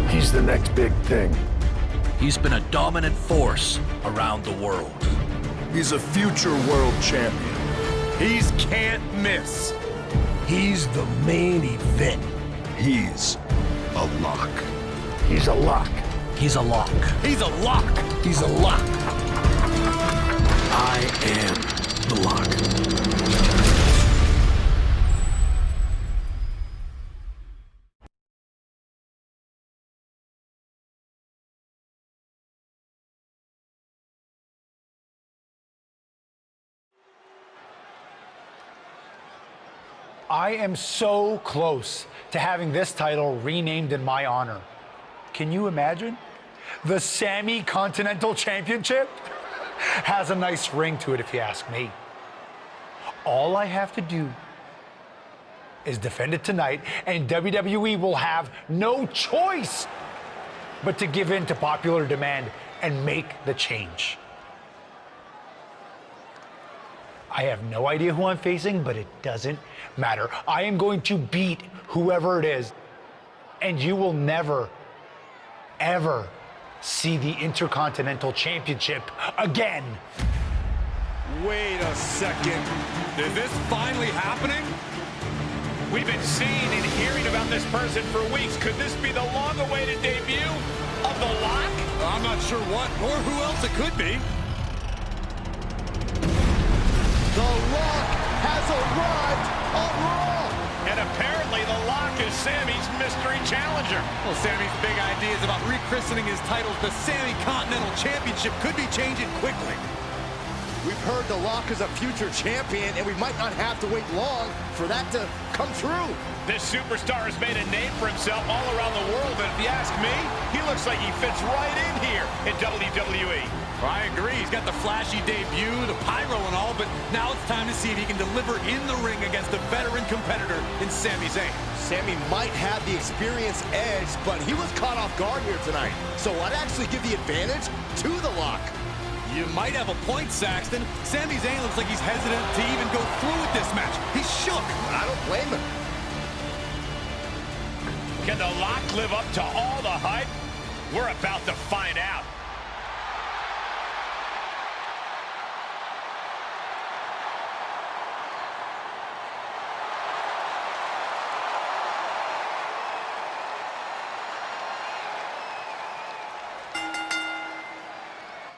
He's the next big thing. He's been a dominant force around the world. He's a future world champion. He's can't miss. He's the main event. He's a lock. He's a lock. He's a lock. He's a lock. He's a lock. I am the lock. I am so close to having this title renamed in my honor. Can you imagine? The Sammy Continental Championship has a nice ring to it, if you ask me. All I have to do is defend it tonight, and WWE will have no choice but to give in to popular demand and make the change. I have no idea who I'm facing, but it doesn't matter. I am going to beat whoever it is, and you will never, ever see the Intercontinental Championship again. Wait a second. Is this finally happening? We've been seeing and hearing about this person for weeks. Could this be the long-awaited debut of the Lock? I'm not sure what or who else it could be. The Lock has arrived on Raw. And apparently the Lock is Sammy's mystery challenger. Well, Sammy's big ideas about rechristening his titles the Sammy Continental Championship could be changing quickly. We've heard The Lock is a future champion, and we might not have to wait long for that to come true. This superstar has made a name for himself all around the world, and if you ask me, he looks like he fits right in here in WWE. I agree. He's got the flashy debut, the pyro and all, but now it's time to see if he can deliver in the ring against a veteran competitor in Sami Zayn. Sammy might have the experience edge, but he was caught off guard here tonight. So I'd actually give the advantage to The Lock. You might have a point, Saxton. Sami Zayn looks like he's hesitant to even go through with this match. He's shook. I don't blame him. Can the Lock live up to all the hype? We're about to find out.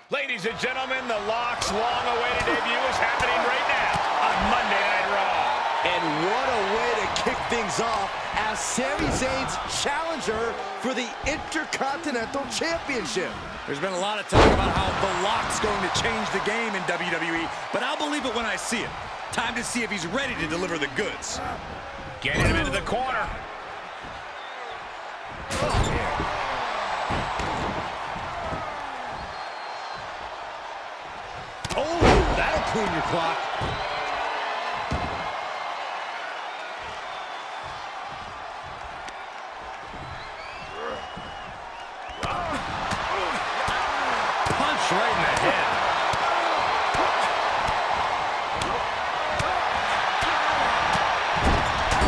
Ladies and gentlemen, the Lock's long-awaited debut is happening right now on Monday Night Raw. And what a way to kick things off as Sami Zayn's challenger for the Intercontinental Championship. There's been a lot of talk about how the Lock's going to change the game in WWE, but I'll believe it when I see it. Time to see if he's ready to deliver the goods. Getting him into the corner. Oh, that'll clean your clock. Punch right in the head.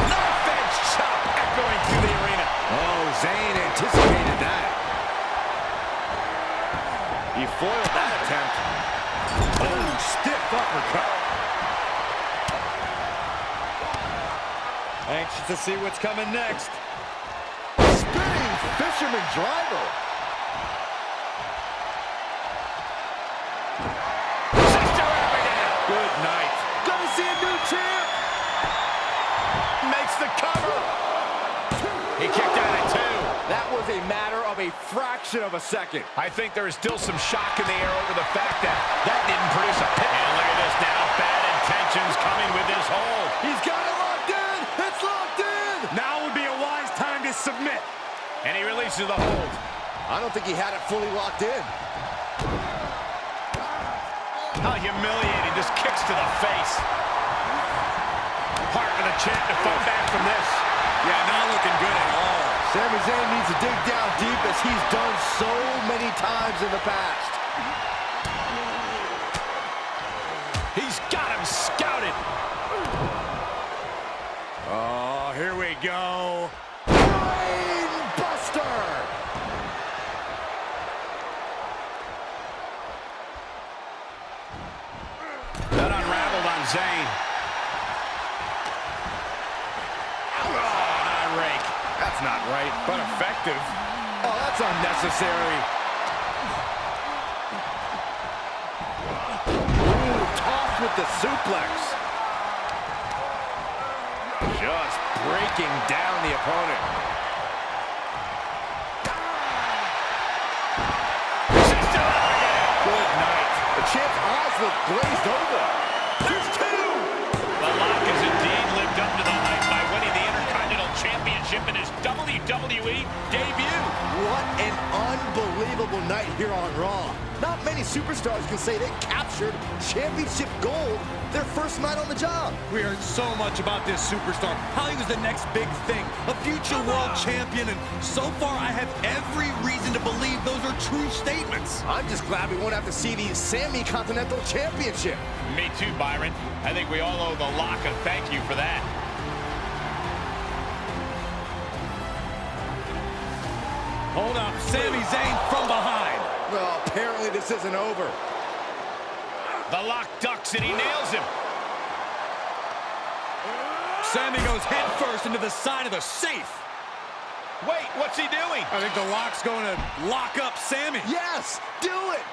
Knife edge chop echoing through the arena. Oh, Zayn anticipated that. He foiled that attempt. Oh, stiff uppercut. Anxious to see what's coming next. Spinning fisherman driver. Good night. Gonna see a new champ. Makes the cover. He kicked out at 2. That was a matter of a fraction of a second. I think there is still some shock in the air over the fact that that didn't produce a pin. And look at this now. Bad intentions coming with this hold. He's got it locked in. It's locked in. Now would be a wise time to submit. And he releases the hold. I don't think he had it fully locked in. How humiliating, just kicks to the face. Hart with a chance to fight back from this. Yeah, not looking good at all. Sami Zayn needs to dig down deep as he's done so many times in the past. He's got him scouted. Oh, here we go. Brain Buster! That unraveled on Zayn. Oh, an rake. That's not right, but effective. Oh, that's unnecessary. Ooh, tossed with the suplex. Just breaking down the opponent. She's still out again. Good night. The champ's eyes look glazed over. There's two! The Lock has indeed lived up to the hype by winning the Intercontinental Championship in his WWE debut. What an unbelievable night here on Raw. Not many superstars can say they captured championship gold their first night on the job. We heard so much about this superstar, how he was the next big thing, a future world champion, and so far I have every reason to believe those are true statements. I'm just glad we won't have to see the Sami Continental Championship. Me too, Byron. I think we all owe the Lock a thank you for that. Hold up, Sami Zayn from behind. Well, apparently this isn't over. The Lock ducks and he nails him. Sami goes head first into the side of the safe. Wait, what's he doing? I think the Lock's going to lock up Sami. Yes, do it.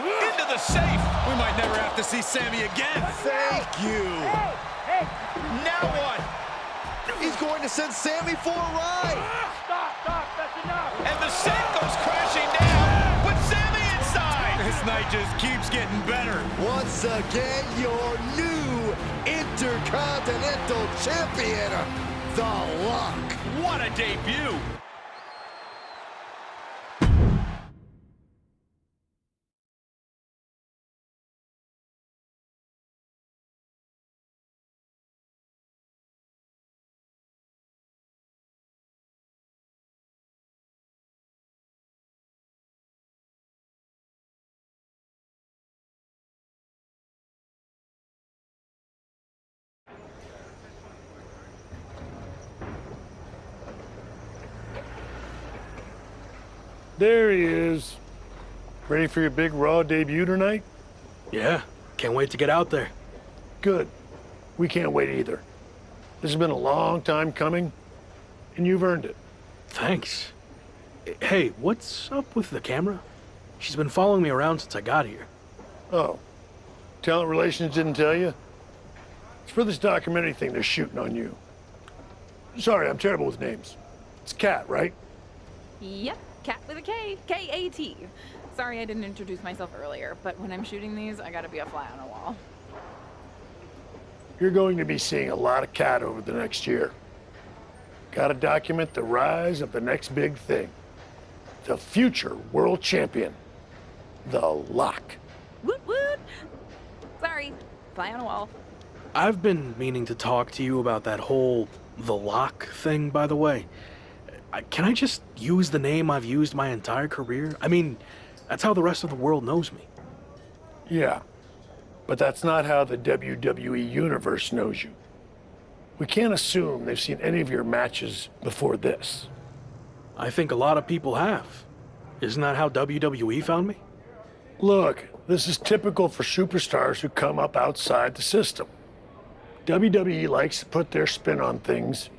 Into the safe. We might never have to see Sami again. Thank you. Now what? He's going to send Sami for a ride. And the safe goes crashing down with Sami inside. This night just keeps getting better. Once again, your new Intercontinental Champion, The Lock. What a debut. There he is. Ready for your big Raw debut tonight? Yeah, can't wait to get out there. Good. We can't wait either. This has been a long time coming, and you've earned it. Thanks. Hey, what's up with the camera? She's been following me around since I got here. Oh, talent relations didn't tell you? It's for this documentary thing they're shooting on you. Sorry, I'm terrible with names. It's Kat, right? Yep, Cat with a K, K-A-T. Sorry I didn't introduce myself earlier, but when I'm shooting these, I gotta be a fly on a wall. You're going to be seeing a lot of Kat over the next year. Gotta document the rise of the next big thing. The future world champion, The Lock. Woot woot! Sorry, fly on a wall. I've been meaning to talk to you about that whole The Lock thing, by the way. Can I just use the name I've used my entire career? I mean, that's how the rest of the world knows me. Yeah, but that's not how the WWE Universe knows you. We can't assume they've seen any of your matches before this. I think a lot of people have. Isn't that how WWE found me? Look, this is typical for superstars who come up outside the system. WWE likes to put their spin on things,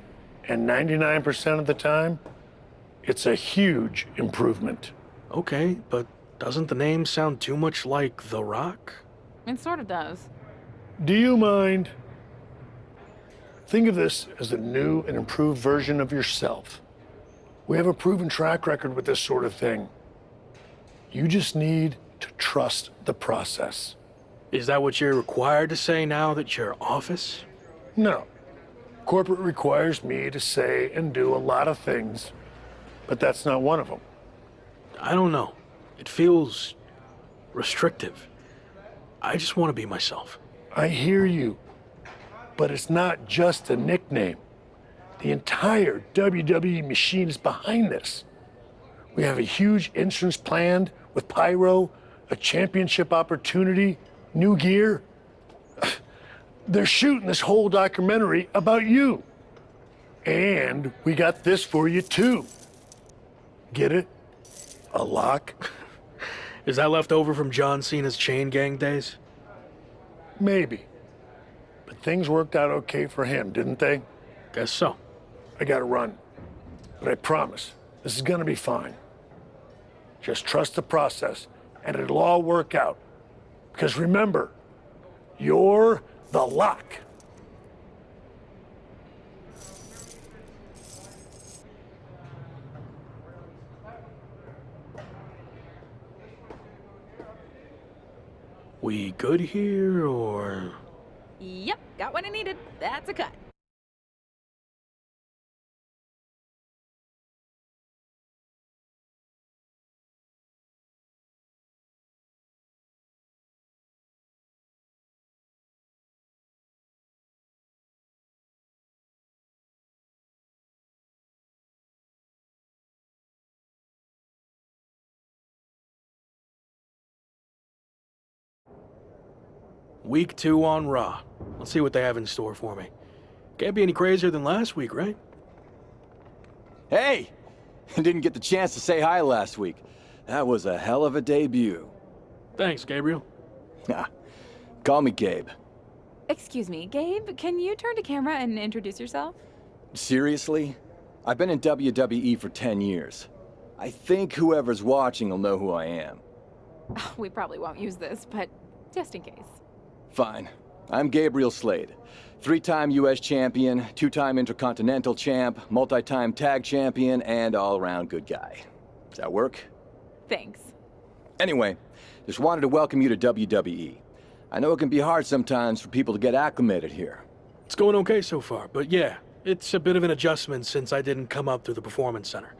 and 99% of the time, it's a huge improvement. Okay, but doesn't the name sound too much like The Rock? It sort of does. Do you mind? Think of this as a new and improved version of yourself. We have a proven track record with this sort of thing. You just need to trust the process. Is that what you're required to say now that you're office? No. Corporate requires me to say and do a lot of things, but that's not one of them. I don't know. It feels restrictive. I just want to be myself. I hear you, but it's not just a nickname. The entire WWE machine is behind this. We have a huge entrance planned with pyro, a championship opportunity, new gear. They're shooting this whole documentary about you. And we got this for you too. Get it? A lock? Is that left over from John Cena's chain gang days? Maybe. But things worked out okay for him, didn't they? Guess so. I gotta run. But I promise, this is gonna be fine. Just trust the process, and it'll all work out. Because remember, you're the lock. We good here, or...? Yep, got what I needed. That's a cut. Week 2 on Raw. Let's see what they have in store for me. Can't be any crazier than last week, right? Hey! Didn't get the chance to say hi last week. That was a hell of a debut. Thanks, Gabriel. Call me Gabe. Excuse me, Gabe, can you turn to camera and introduce yourself? Seriously? I've been in WWE for 10 years. I think whoever's watching will know who I am. We probably won't use this, but just in case. Fine. I'm Gabriel Slade. 3-time US champion, 2-time Intercontinental champ, multi-time tag champion, and all-around good guy. Does that work? Thanks. Anyway, just wanted to welcome you to WWE. I know it can be hard sometimes for people to get acclimated here. It's going okay so far, but yeah, it's a bit of an adjustment since I didn't come up through the Performance Center,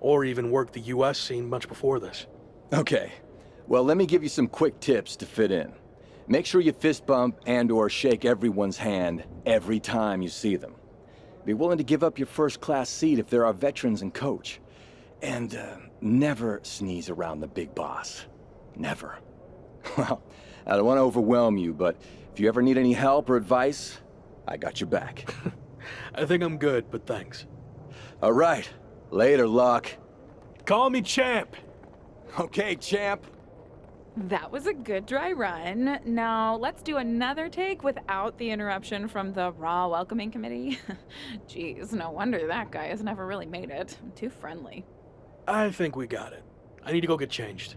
or even work the US scene much before this. Okay. Well, let me give you some quick tips to fit in. Make sure you fist bump and/or shake everyone's hand every time you see them. Be willing to give up your first-class seat if there are veterans and coach. And never sneeze around the big boss. Never. Well, I don't want to overwhelm you, but if you ever need any help or advice, I got your back. I think I'm good, but thanks. All right. Later, Locke. Call me Champ. Okay, champ. That was a good dry run. Now, let's do another take without the interruption from the Raw Welcoming Committee. Jeez, no wonder that guy has never really made it. Too friendly. I think we got it. I need to go get changed.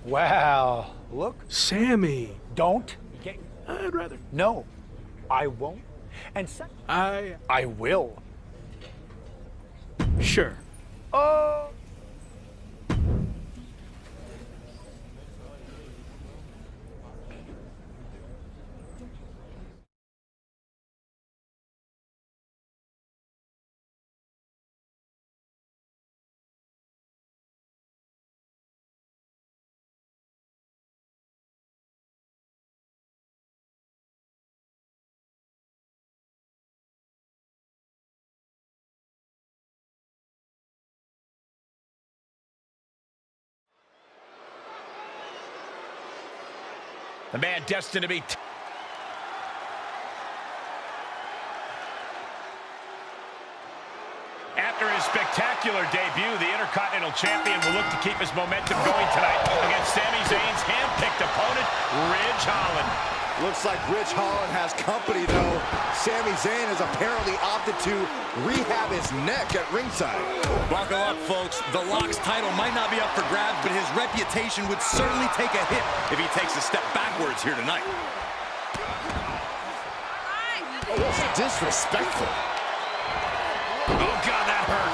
Wow. Look. Sammy. Don't get... I'd rather... No, I won't. And I will. Sure. Oh. The man destined to be... After his spectacular debut, the Intercontinental Champion will look to keep his momentum going tonight against Sami Zayn's hand-picked opponent, Ridge Holland. Looks like Ridge Holland has company, though. Sami Zayn has apparently opted to rehab his neck at ringside. Buckle up, folks. The Lock's title might not be up for grabs, but his reputation would certainly take a hit if he takes a step backwards here tonight. Oh, that's disrespectful. Oh, God, that hurt.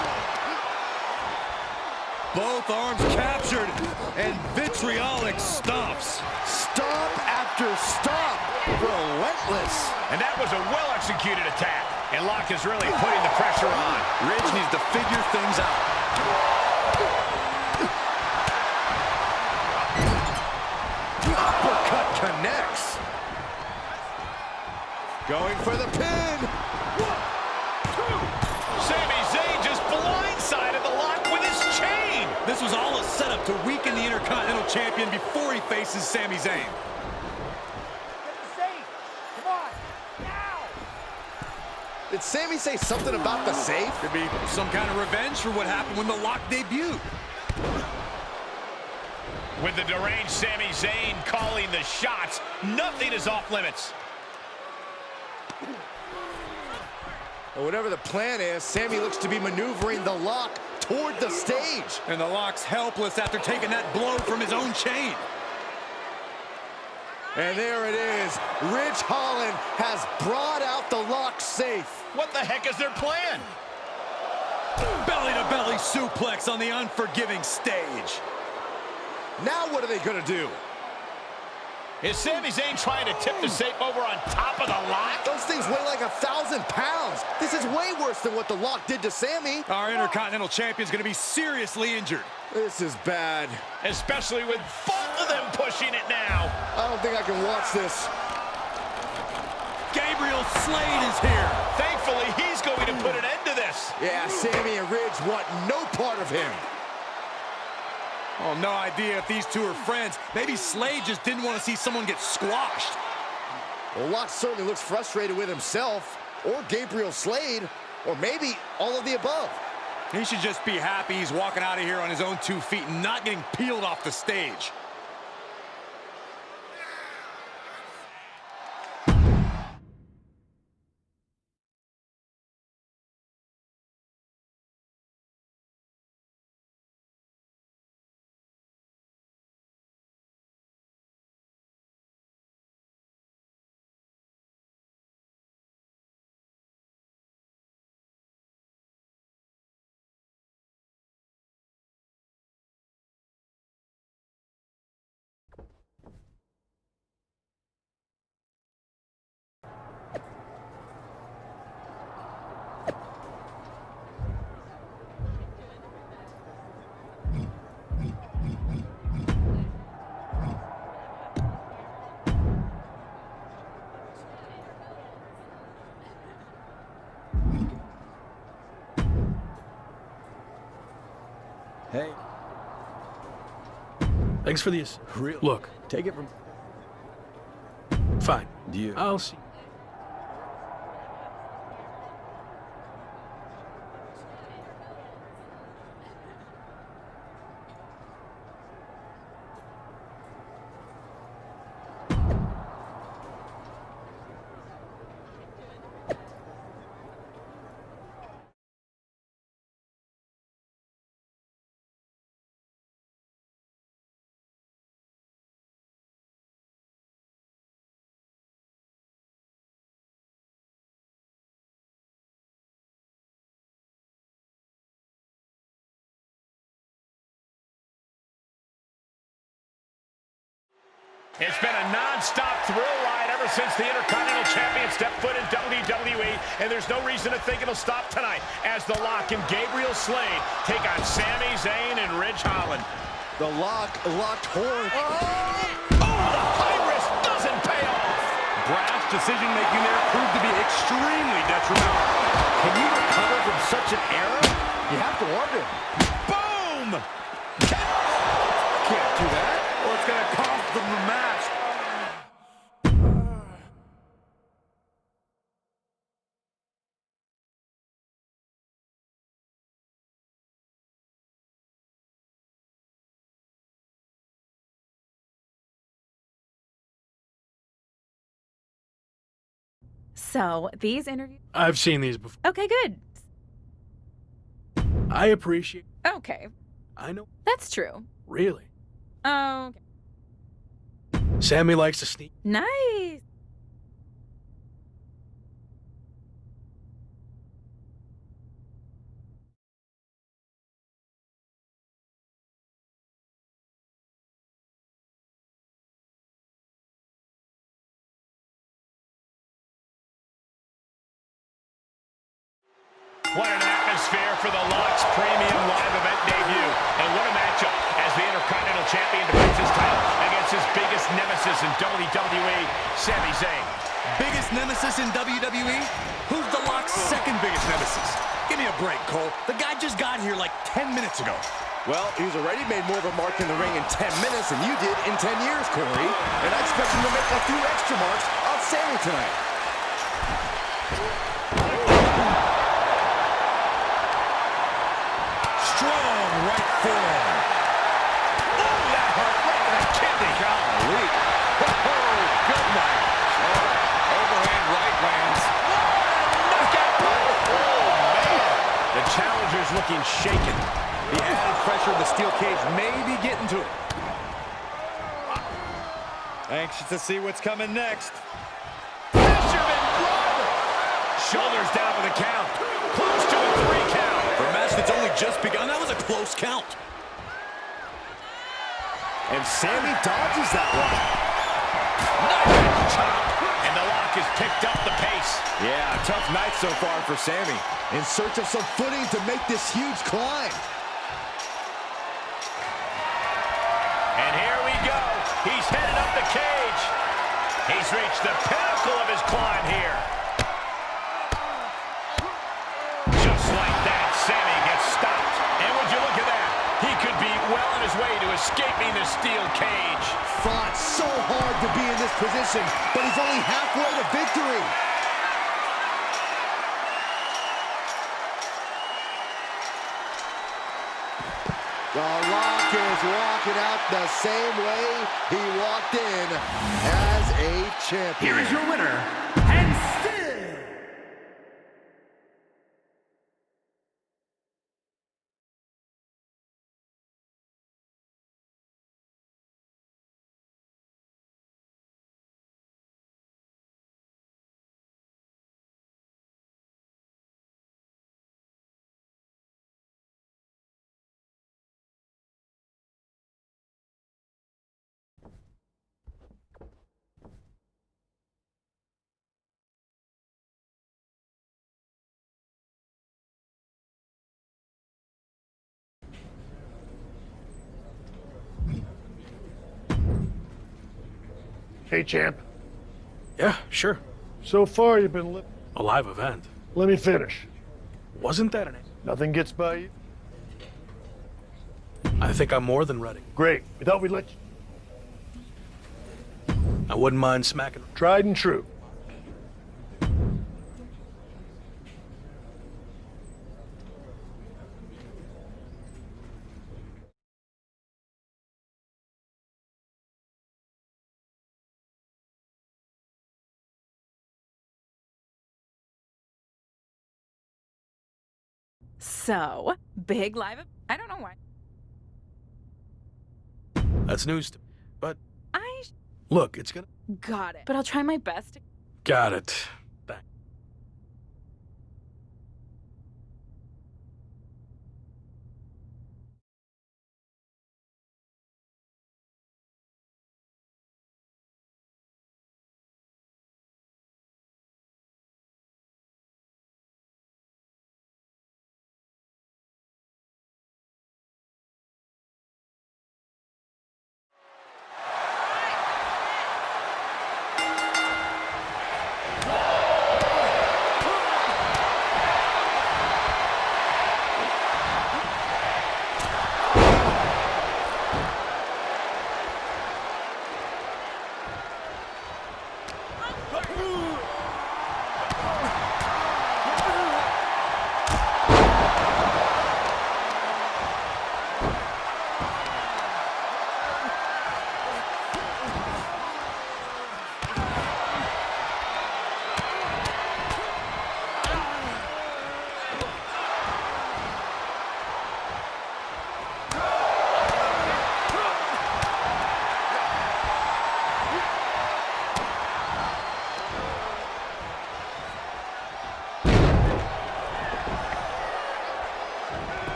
Both arms captured, and vitriolic stomps. Stomp after stomp. Relentless. And that was a well-executed attack. And Locke is really putting the pressure on. Ridge needs to figure things out. Uppercut connects. Going for the pin. Sami Zayn just blindsided the Lock with his chain. This was all a setup to weaken the Intercontinental Champion before he faces Sami Zayn. Did Sami say something about the safe? Could be some kind of revenge for what happened when the Lock debuted. With the deranged Sami Zayn calling the shots, nothing is off limits. Well, whatever the plan is, Sami looks to be maneuvering the Lock toward the stage. And the Lock's helpless after taking that blow from his own chain. And there it is. Ridge Holland has brought out the Lock safe. What the heck is their plan? Belly-to-belly suplex on the unforgiving stage. Now what are they going to do? Is Sami Zayn trying to tip the safe over on top of the Lock? Those things weigh like 1,000 pounds. This is way worse than what the Lock did to Sami. Our Intercontinental Champion's going to be seriously injured. This is bad. Especially with both of them pushing it now. I don't think I can watch this. Gabriel Slade is here. Thankfully, he's going to put an end to this. Yeah, Sami and Ridge want no part of him. Oh, no idea if these two are friends. Maybe Slade just didn't want to see someone get squashed. Well, Lock certainly looks frustrated with himself, or Gabriel Slade, or maybe all of the above. He should just be happy he's walking out of here on his own 2 feet and not getting peeled off the stage. Hey. Thanks for these. Really? Look. Take it from... Fine. Do you... I'll see. It's been a non-stop thrill ride ever since the Intercontinental Champion stepped foot in WWE, and there's no reason to think it'll stop tonight as the Lock and Gabriel Slade take on Sami Zayn and Ridge Holland. The Lock locked horn. Oh, the high risk doesn't pay off. Brash decision-making there proved to be extremely detrimental. Can you recover from such an error? You have to wonder. Boom! Can't do that, or it's going to cost them the match. So, these interviews... I've seen these before. Okay, good. I appreciate... Okay. I know. That's true. Really? Okay. Sammy likes to sneak. Nice. What an atmosphere for the Lux Premium Live Event debut. And what a matchup as the Intercontinental Champion defends his title against his biggest nemesis in WWE, Sami Zayn. Biggest nemesis in WWE? Who's the Loc's second biggest nemesis? Give me a break, Cole. The guy just got here like 10 minutes ago. Well, he's already made more of a mark in the ring in 10 minutes than you did in 10 years, Corey. And I expect him to make a few extra marks on Sammy tonight. Strong right forearm. Oh, that hurt right in the kidney. Golly. Oh, good night. Overhand right lands. Oh, man. The challenger's looking shaken. The added pressure of the steel cage may be getting to him. Anxious to see what's coming next. Fisherman run. Shoulders down for the count. Close to a 3 count. For a match that's only just begun, that was a close count. And Sammy dodges that one. Nice chop. And the Lock has picked up the pace. Yeah, tough night so far for Sammy. In search of some footing to make this huge climb. And here we go. He's headed up the cage. He's reached the pinnacle of his climb here. Just like that, Sammy gets stopped. And would you look at that? He could be well on his way to escaping the steel cage. Fought so hard to be in this position, but he's only halfway to victory. The Rock is walking out the same way he walked in as a champion. Here is your winner, and still Hey, champ. Yeah, sure. So far, you've been A live event. Let me finish. Wasn't that an... Nothing gets by you. I think I'm more than ready. Great. We thought we'd let you. I wouldn't mind smacking... Tried and true. So, big live... I don't know why. That's news to me. But, I look, it's gonna... got it. But I'll try my best to... Got it. Thanks.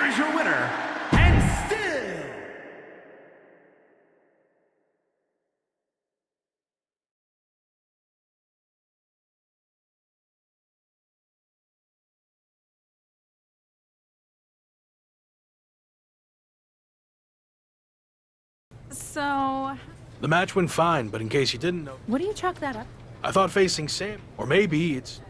is your winner, and still So, The match went fine, but in case you didn't know, what do you chalk that up? I thought facing Sam, or maybe it's...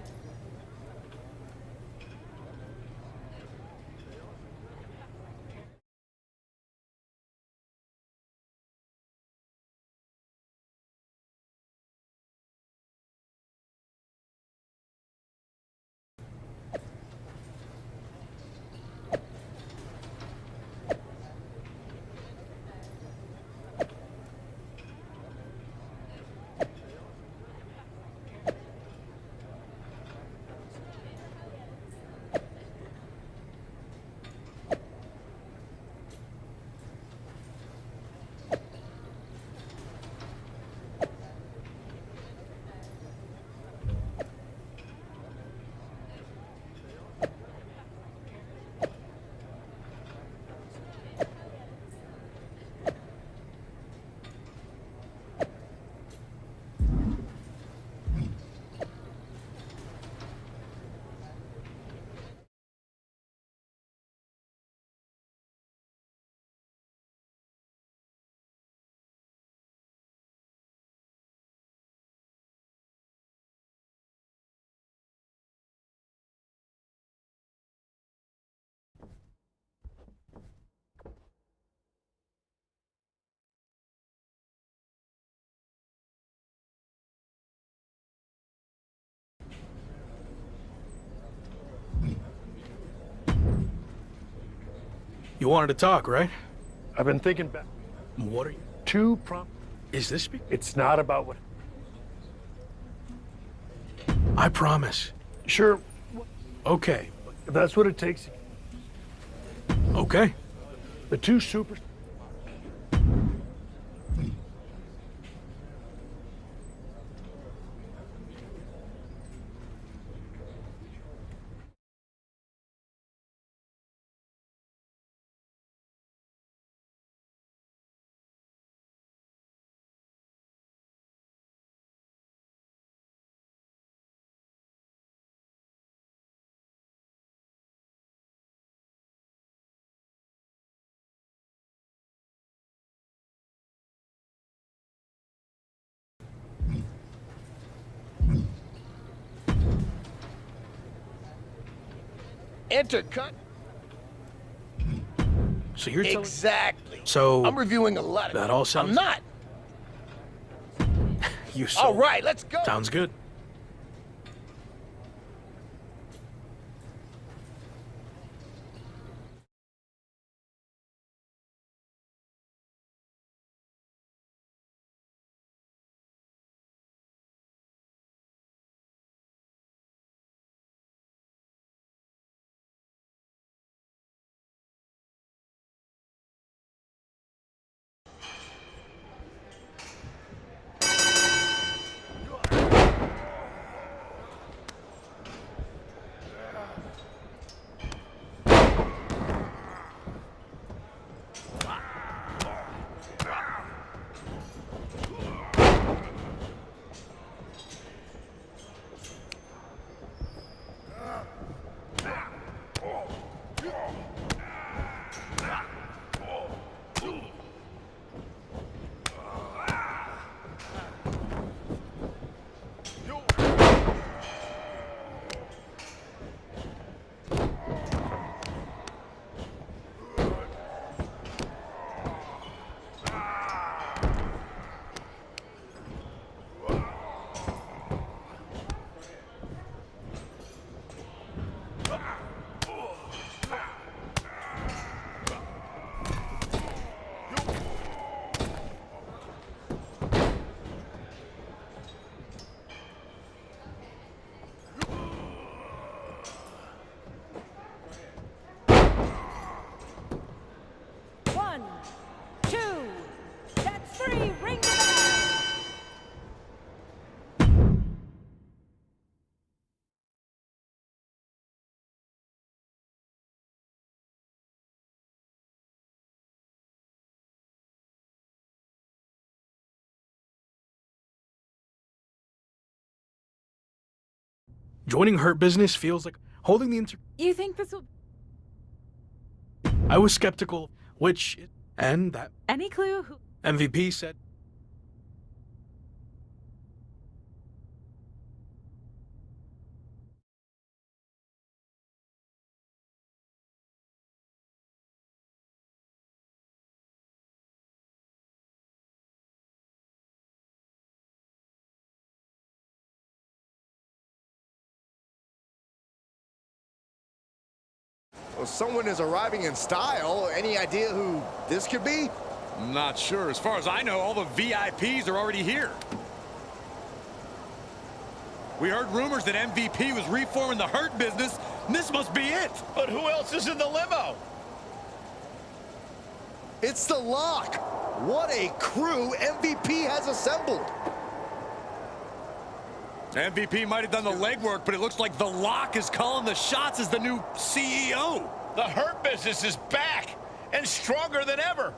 You wanted to talk, right? I've been thinking back. What are you... Two prom... Is this... It's not about what... I promise. Sure, Okay. if that's what it takes. Okay. The two super... Intercut. So you're telling... Exactly. So... I'm reviewing a lot of... That all sounds... I'm not. You so... All right, let's go. Sounds good. Joining Hurt Business feels like holding the You think this will... I was skeptical, and that Any clue who... MVP said. Well, someone is arriving in style. Any idea who this could be? I'm not sure. As far as I know, all the VIPs are already here. We heard rumors that MVP was reforming the Hurt Business, and this must be it. But who else is in the limo? It's the Lock. What a crew MVP has assembled. MVP might have done the legwork, but it looks like the Lock is calling the shots as the new CEO. The Hurt Business is back and stronger than ever.